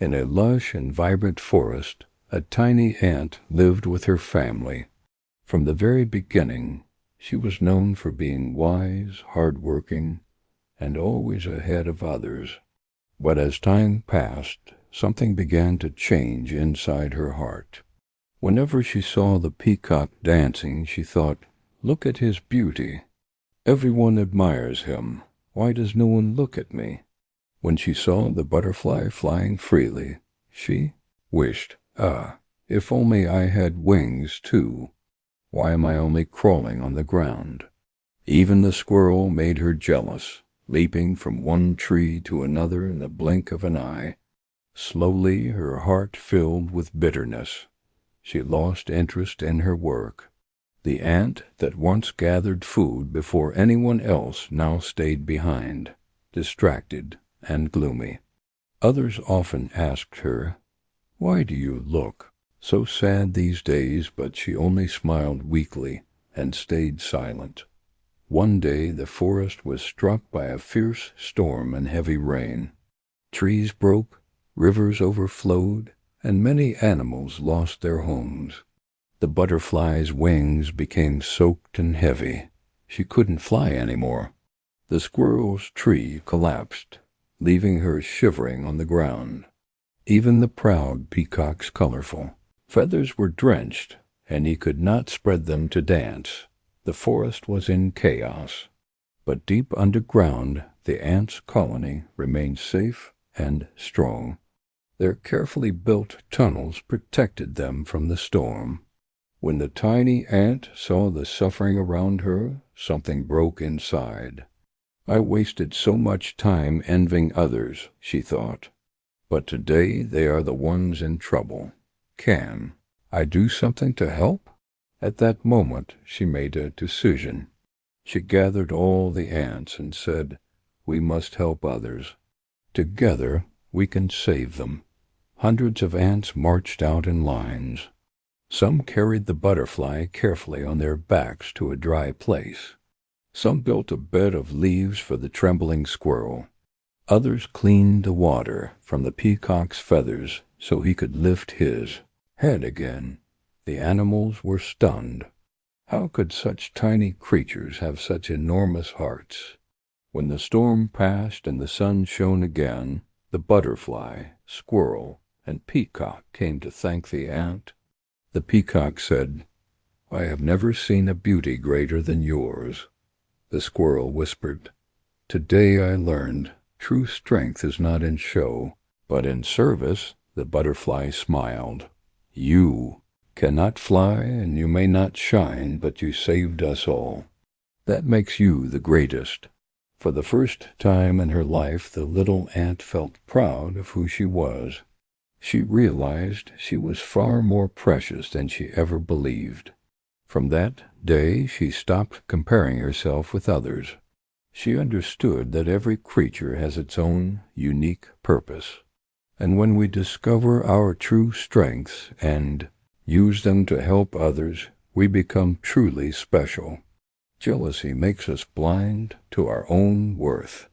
In a lush and vibrant forest, a tiny ant lived with her family. From the very beginning, she was known for being wise, hard-working, and always ahead of others. But as time passed, something began to change inside her heart. Whenever she saw the peacock dancing, she thought, "Look at his beauty. Everyone admires him. Why does no one look at me?" When she saw the butterfly flying freely, she wished, if only I had wings too. Why am I only crawling on the ground?" Even the squirrel made her jealous, leaping from one tree to another in the blink of an eye. Slowly her heart filled with bitterness. She lost interest in her work. The ant that once gathered food before anyone else now stayed behind, distracted and gloomy. Others often asked her, "Why do you look so sad these days?" But she only smiled weakly and stayed silent. One day the forest was struck by a fierce storm and heavy rain. Trees broke, rivers overflowed, and many animals lost their homes. The butterfly's wings became soaked and heavy. She couldn't fly anymore. The squirrel's tree collapsed, leaving her shivering on the ground. Even the proud peacock's colorful feathers were drenched, and he could not spread them to dance. The forest was in chaos. But deep underground, the ants' colony remained safe and strong. Their carefully built tunnels protected them from the storm. When the tiny ant saw the suffering around her, something broke inside. "I wasted so much time envying others," she thought. "But today they are the ones in trouble. Can I do something to help?" At that moment she made a decision. She gathered all the ants and said, "We must help others. Together we can save them." Hundreds of ants marched out in lines. Some carried the butterfly carefully on their backs to a dry place. Some built a bed of leaves for the trembling squirrel. Others cleaned the water from the peacock's feathers so he could lift his head again. The animals were stunned. How could such tiny creatures have such enormous hearts? When the storm passed and the sun shone again, the butterfly, squirrel, and peacock came to thank the ant. The peacock said, "I have never seen a beauty greater than yours." The squirrel whispered, "Today I learned true strength is not in show, but in service." The butterfly smiled. "You cannot fly and you may not shine, but you saved us all. That makes you the greatest." For the first time in her life, the little ant felt proud of who she was. She realized she was far more precious than she ever believed. From that day, she stopped comparing herself with others. She understood that every creature has its own unique purpose. And when we discover our true strengths and use them to help others, we become truly special. Jealousy makes us blind to our own worth.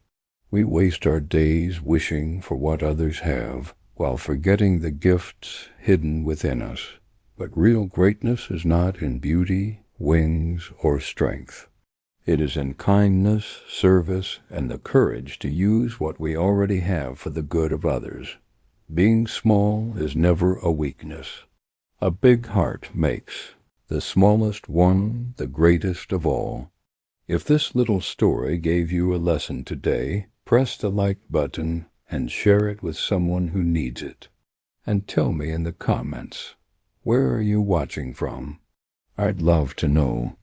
We waste our days wishing for what others have, while forgetting the gifts hidden within us. But real greatness is not in beauty, wings, or strength. It is in kindness, service, and the courage to use what we already have for the good of others. Being small is never a weakness. A big heart makes the smallest one the greatest of all. If this little story gave you a lesson today, press the like button and share it with someone who needs it. And tell me in the comments, where are you watching from? I'd love to know.